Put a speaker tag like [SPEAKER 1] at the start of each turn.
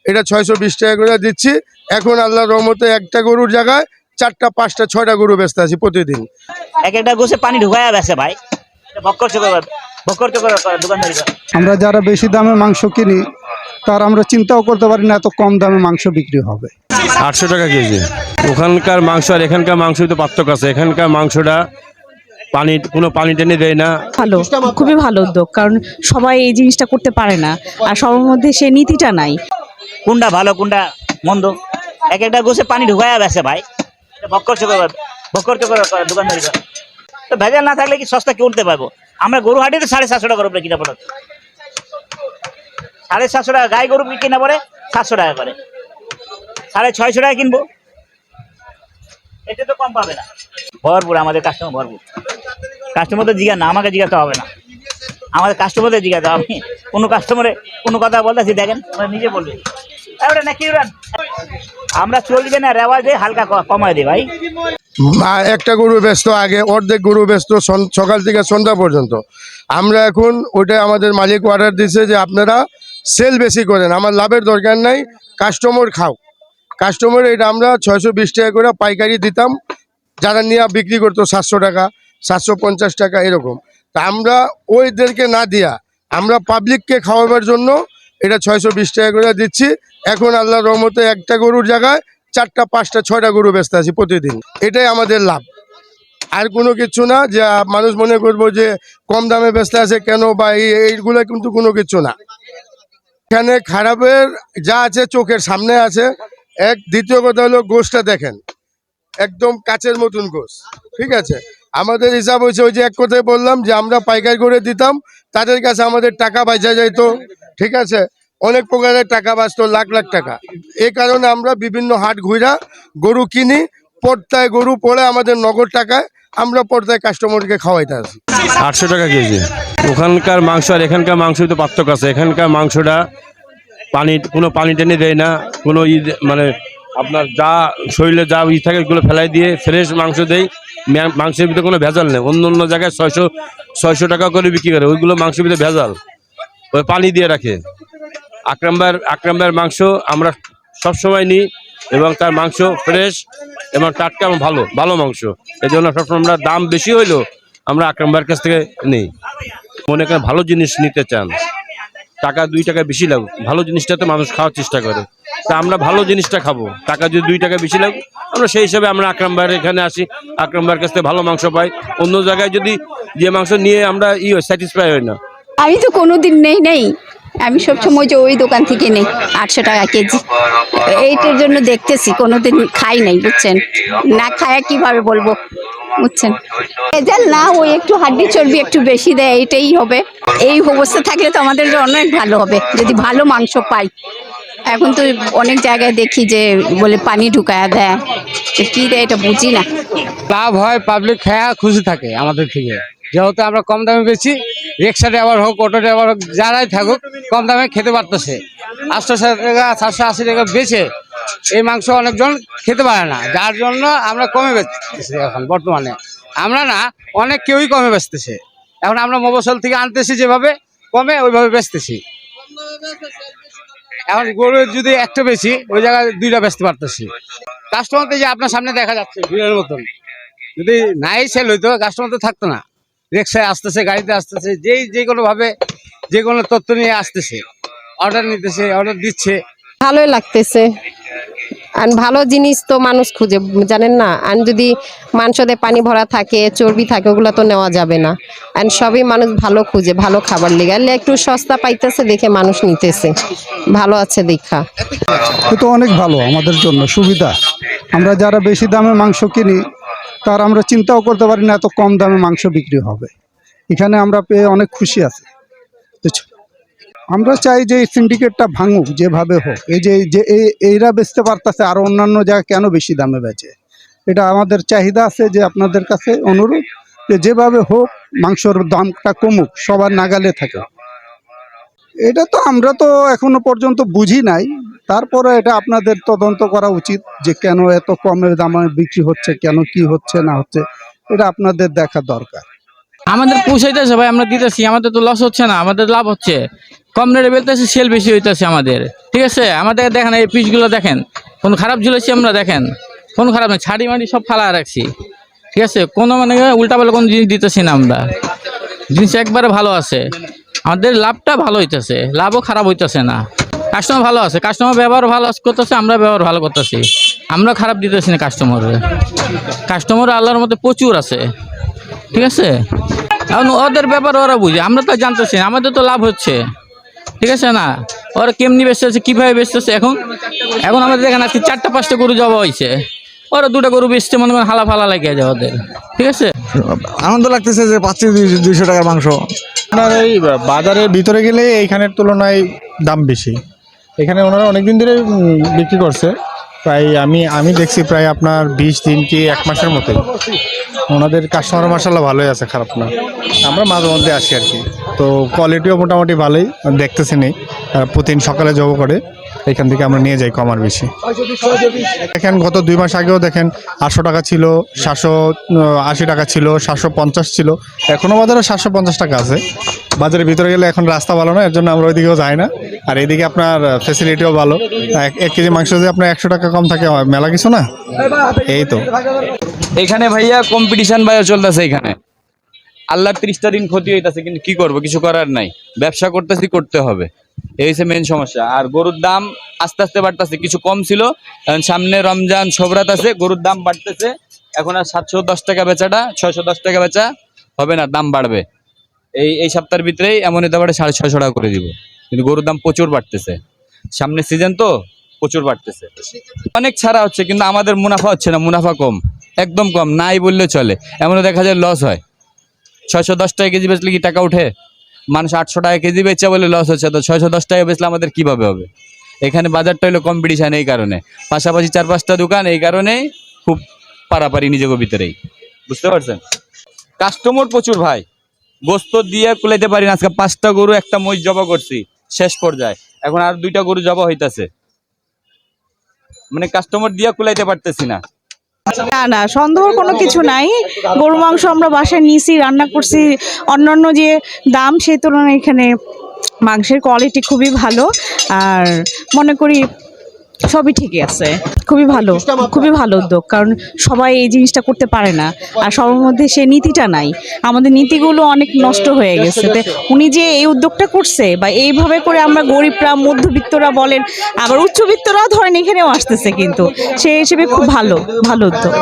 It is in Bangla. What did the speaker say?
[SPEAKER 1] এটা 620 টাকা করে দিচ্ছি। এখন আল্লাহর রহমতে একটা গরুর জায়গায় 4টা 5টা 6টা গরু বেচতে আছি প্রতিদিন।
[SPEAKER 2] এক একটা গোছে পানি ঢুকায়া বেছে ভাই, বক্কর করে দোকানদারি করে।
[SPEAKER 3] আমরা যারা বেশি দামে মাংস কিনি তার আমরা চিন্তাও করতে পারি না এত কম দামে মাংস বিক্রি হবে।
[SPEAKER 4] 800 টাকা কেজি। ওখানকার মাংস আর এখানকার মাংস তো পার্থক্য আছে। এখানকার মাংসটা কোনো পানি টেনে দেয় না।
[SPEAKER 5] ভালো, খুবই ভালো উদ্যোগ, কারণ সবাই এই জিনিসটা করতে পারে না, আর সবার মধ্যে সে নীতিটা নাই।
[SPEAKER 2] কোনটা ভালো কোনটা মন্দ, এক একটা গোছে পানি ঢুকায়া বেছে ভাই, বক্কর করে দোকানদারি করে। তো ভেজাল না থাকলে কি সস্তা কিনতে পারবো? আমরা গরু হাটিতে 750 টাকার উপরে কিনা পড়ে, 750 টাকা। গাই গরু কিনা পড়ে 700 টাকা করে, 650 টাকা কিনবো, এতে তো কম পাবে না। ভরপুর আমাদের কাস্টমার, ভরপুর কাস্টমার। তো জিজ্ঞাসা না, আমাকে জিজ্ঞাসা হবে না, আমাদের কাস্টমারদের জিজ্ঞাসা। আমি কোনো কাস্টমারে কোনো কথা বলতেছি দেখেন, আমরা নিজে বলবে না কি আমরা চলবে না, রেওয়াজ দিয়ে হালকা কমায় দিই ভাই।
[SPEAKER 1] একটা গরু ব্যস্ত আগে অর্ধেক গরু ব্যস্ত সকাল থেকে সন্ধ্যা পর্যন্ত। আমরা এখন ওইটা আমাদের মালিক অর্ডার দিচ্ছে যে আপনারা সেল বেশি করেন, আমার লাভের দরকার নাই, কাস্টমার খাও। কাস্টমার এটা আমরা 620 টাকা করে পাইকারি দিতাম, যারা নিয়ে বিক্রি করতো 700 টাকা 750 টাকা এরকম। তা আমরা ওইদেরকে না দিয়া আমরা পাবলিককে খাওয়াবার জন্য এটা 620 টাকা করে দিচ্ছি। এখন আল্লাহর রহমতে একটা গরুর জায়গায় 4টা 5টা 6টা গরু বেচতে আছি প্রতিদিন। এটাই আমাদের লাভ, আর কোনো কিছু না। যে মানুষ মনে করবো যে কম দামে বেচতে আছে কেন বা এইগুলো কিন্তু কোনো কিছু না। এখানে খারাপের যা আছে চোখের সামনে আছে। দ্বিতীয় কথা হলো গোশটা দেখেন, একদম কাচের মতন গোশ, ঠিক আছে। আমাদের হিসাব হয়েছে ওই যে এক কথায় বললাম যে আমরা পাইকারি করে দিতাম, তাদের কাছে আমাদের টাকা বাঁচা যাইতো, ঠিক আছে। অনেক প্রকারের টাকা বাঁচতো, লাখ লাখ টাকা। এই কারণে আমরা বিভিন্ন হাট ঘুরা গরু কিনি, পর্দায় গরু পড়ে আমাদের নগদ টাকায় আমরা পর্দায় কাস্টমারকে খাওয়াইতে আসি।
[SPEAKER 4] 800 টাকা কেজি। ওখানকার মাংস আর এখানকার মাংস তো পার্থক্য আছে। এখানকার মাংসটা কোনো পানি টেনে দেয় না, কোনো মানে আপনার যা শরীরে যা থাকে ওগুলো ফেলাই দিয়ে ফ্রেশ মাংস দেয়। মাংসের ভিতরে কোনো ভেজাল নেই। অন্য জায়গায় 600 টাকা করে বিক্রি করে, ওইগুলো মাংসের ভিতরে ভেজাল, ওই পানি দিয়ে রাখে। আকরামবার মাংস আমরা সবসময় নিই এবং তার মাংস ফ্রেশ এবং টাটকা এবং ভালো মাংস। এই জন্য সবসময় আমরা দাম বেশি হইলেও আমরা আকরামবার কাছ থেকে নিই। মনে করেন ভালো জিনিস নিতে চান, টাকা 2 টাকা বেশি লাগুক, ভালো জিনিসটাতে মানুষ খাওয়ার চেষ্টা করে। তা আমরা ভালো জিনিসটা খাবো, টাকা যদি 2 টাকা বেশি লাগুক, আমরা সেই হিসাবে আমরা আকরামবার এখানে আসি। আকরামবার কাছ থেকে ভালো মাংস পাই। অন্য জায়গায় যদি যে মাংস নিয়ে আমরা স্যাটিসফাই হই না।
[SPEAKER 6] আমি তো কোনোদিন নেই, আমি সবসময় যে ওই দোকান থেকে নেই 800 টাকা কেজি। এইটার জন্য দেখতেছি, কোনোদিন খাই নাই, বুঝছেন। না খায়া কিভাবে বলবো, বুঝছেন। ভেজাল না, ওই একটু হাড্ডি চর্বি একটু বেশি দেয়, এইটাই হবে। এই অবস্থা থাকলে তো আমাদের অনেক ভালো হবে যদি ভালো মাংস পাই। এখন তো অনেক জায়গায় দেখি যে বলে পানি ঢুকায়া দেয়, কি দেয় এটা বুঝি না।
[SPEAKER 7] লাভ হয়, পাবলিক খায়া খুশি থাকে আমাদের থেকে, যেহেতু আমরা কম দামে বেশি। রিক্সা ড্রাইভার হোক, অটো ড্রাইভার হোক, যারাই থাকুক কম দামে খেতে পারতেছে। 800 টাকা 780 টাকা বেচে এই মাংস অনেকজন খেতে পারে না, যার জন্য আমরা কমে বেচতেছি। এখন বর্তমানে আমরা না, অনেক কেউই কমে বেচতেছে। এখন আমরা মফস্বল থেকে আনতেছি, যেভাবে কমে ওইভাবে বেচতেছি। এখন গরু যদি একটা বেশি, ওই জায়গায় 2টা বেচতে পারতেছি। কাস্টমার যে আপনার সামনে দেখা যাচ্ছে ভিড়ের মতন, যদি নাই সেল হইতো কাস্টমার তো থাকতো না। রিক্সায় আসতেছে, গাড়িতে আসতেছে, যে কোনোভাবে যে কোনো তথ্য নিয়ে আসতেছে, অর্ডার নিতেছে, অর্ডার দিচ্ছে।
[SPEAKER 8] ভালোই লাগতেছে। আর ভালো জিনিস তো মানুষ খুঁজে, জানেন না। আর যদি মাংসতে পানি ভরা থাকে, চর্বি থাকে, ওগুলো তো নেওয়া যাবে না। আর সবই মানুষ ভালো খুঁজে, ভালো খাবার লেগে। আর একটু সস্তা পাইতেছে দেখে মানুষ নিতেছে, ভালো আছে দেখা।
[SPEAKER 3] তো অনেক ভালো আমাদের জন্য সুবিধা। আমরা যারা বেশি দামে মাংস কিনি তার আমরা চিন্তাও করতে পারি না এত কম দামে মাংস বিক্রি হবে। এখানে আমরা পেয়ে অনেক খুশি আছি। আমরা চাই যে এই সিন্ডিকেটটা ভাঙুক যেভাবে হোক। এই যে এইরা বেচতে পারতেছে, আর অন্যান্য জায়গায় কেন বেশি দামে বেচে, এটা আমাদের চাহিদা আছে। যে আপনাদের কাছে অনুরোধ যে যেভাবে হোক মাংসর দামটা কমুক, সবার নাগালে থাকে। এটা তো আমরা তো এখনো পর্যন্ত বুঝি নাই, তারপরে এটা আপনাদের তদন্ত করা উচিত যে কেন এত কমে দামে বিক্রি হচ্ছে, কেন কি হচ্ছে না হচ্ছে, এটা আপনাদের দেখা দরকার।
[SPEAKER 9] আমাদের পোষাইতেছে ভাই, আমরা দিতেছি, আমাদের তো লস হচ্ছে না, আমাদের লাভ হচ্ছে। কম রেটে বেলতেছে, সেল বেশি হইতেছে আমাদের। ঠিক আছে, আমাদের দেখেন এই পিসগুলো দেখেন, কোন খারাপ ঝুলেছি আমরা, দেখেন কোনো খারাপ নেই, ছাড়ি মাড়ি সব ফালা রাখছি। ঠিক আছে, কোনো মানে উল্টাপাল্টা কোনো জিনিস দিতেছি না আমরা, জিনিস একবারে ভালো আছে, আমাদের লাভটা ভালো হইতেছে, লাভও খারাপ হইতেছে না। কাস্টমার ভালো আছে, কাস্টমার ব্যবহার ভালো করতেছে, আমরা ব্যবহার ভালো করতেছি, আমরা খারাপ দিতেছি না কাস্টমারের। কাস্টমার আল্লাহর মধ্যে প্রচুর আছে। ঠিক আছে, এখন ওদের ব্যাপার ওরা বুঝে, আমরা তো জানতেছি না, আমাদের তো লাভ হচ্ছে। ঠিক আছে না, ওরা কেমনি বেচতেছে, কীভাবে বেচতেছে। এখন আমাদের দেখেন আজকে 4-5টা গরু জবা হয়েছে, ওরা 2টা গরু বেচতে মনে করেন হালা ফালা লেগে যায় ওদের। ঠিক আছে,
[SPEAKER 10] আনন্দ লাগতেছে যে পাচ্ছি 200 টাকার মাংস।
[SPEAKER 11] আপনার এই বাজারের ভিতরে গেলে এইখানের তুলনায় দাম বেশি। এখানে ওনারা অনেকদিন ধরে বিক্রি করছে, প্রায় আমি দেখছি প্রায় আপনার 20 দিন কি 1 মাসের মতোই। ওনাদের কাস্টমার মার্শাল্লাহ ভালোই আছে, খারাপ না। আমরা মাঝে মধ্যে আসি আর কি, তো কোয়ালিটিও মোটামুটি ভালোই দেখতেছি নেই। প্রতিদিন সকালে জব করে এখান থেকে আমরা নিয়ে যাই কম আর বেশি। দেখেন গত 2 মাস আগেও দেখেন 800 টাকা ছিল, 780 টাকা ছিল, 750 ছিল, এখনও বাজারে 750 টাকা আছে। বাজারের ভিতরে গেলে এখন রাস্তা ভালো না, এর জন্য আমরা ওইদিকেও যাই না। আর এইদিকে আপনার ফ্যাসিলিটিও ভালো, 1 কেজি মাংস যদি আপনার 100 টাকা কম থাকে মেলা কিছু না। এই তো
[SPEAKER 12] এখানে ভাইয়া কম্পিটিশন ভাইয়া চলতেছে, এখানে আল্লাহর 30টা দিন ক্ষতি হইতাছে, কিন্তু কি করব, কিছু করার নাই, ব্যবসা করতেছি, করতে হবে, এই হচ্ছে মেন সমস্যা। আর গরুর দাম আস্তে আস্তে বাড়তেছে, কিছু কম ছিল, এখন সামনে রমজান সবরাত আছে, গরুর দাম বাড়তেছে। এখন আর 710 টাকা বেচাটা 610 টাকা বেচা হবে না, দাম বাড়বে। এই সপ্তাহের ভিতরেই এমন হতে পারে 650 টাকা করে দিব, কিন্তু গরুর দাম প্রচুর বাড়তেছে, সামনে সিজন তো প্রচুর বাড়তেছে। অনেক ছাড়া হচ্ছে, কিন্তু আমাদের মুনাফা হচ্ছে না, মুনাফা কম, একদম কম, নাই বললে চলে। এমনও দেখা যায় লস হয়, 610 টাকা কেজি বেচলে কি টাকা উঠে? মানুষ 800 টাকা কেজি বেচে বলে লস হচ্ছে, তো 610 টাকা বেচলে আমাদের কিভাবে হবে? এখানে বাজারটা হলো কম্পিটিশান, এই কারণে পাশাপাশি 4-5টা দোকান, এই কারণে খুব পারাপারি নিজেকে ভিতরেই, বুঝতে পারছেন? কাস্টমার প্রচুর ভাই, গোস্ত দিয়ে কুলাইতে পারি না। আজকে 5টা গরু একটা মহিষ জবা করছি শেষ পর্যায়ে, এখন আর 2টা গরু জবা হইতাছে, মানে কাস্টমার দিয়ে কুলাইতে পারতেছি না।
[SPEAKER 5] না না, সন্দেহর কোনো কিছু নাই। গরু মাংস আমরা বাসায় নিয়েছি, রান্না করছি, অন্যান্য যে দাম সেই তুলনায় এখানে মাংসের কোয়ালিটি খুবই ভালো। আর মনে করি সবই ঠিকই আছে, খুবই ভালো উদ্যোগ, কারণ সবাই এই জিনিসটা করতে পারে না, আর সবার মধ্যে সে নীতিটা নাই। আমাদের নীতিগুলো অনেক নষ্ট হয়ে গেছে। তো উনি যে এই উদ্যোগটা করছে, বা এইভাবে করে আমরা গরিবরা, মধ্যবিত্তরা বলেন, আবার উচ্চবিত্তরাও ধরেন এখানেও আসতেছে, কিন্তু সেই হিসেবে খুব ভালো উদ্যোগ।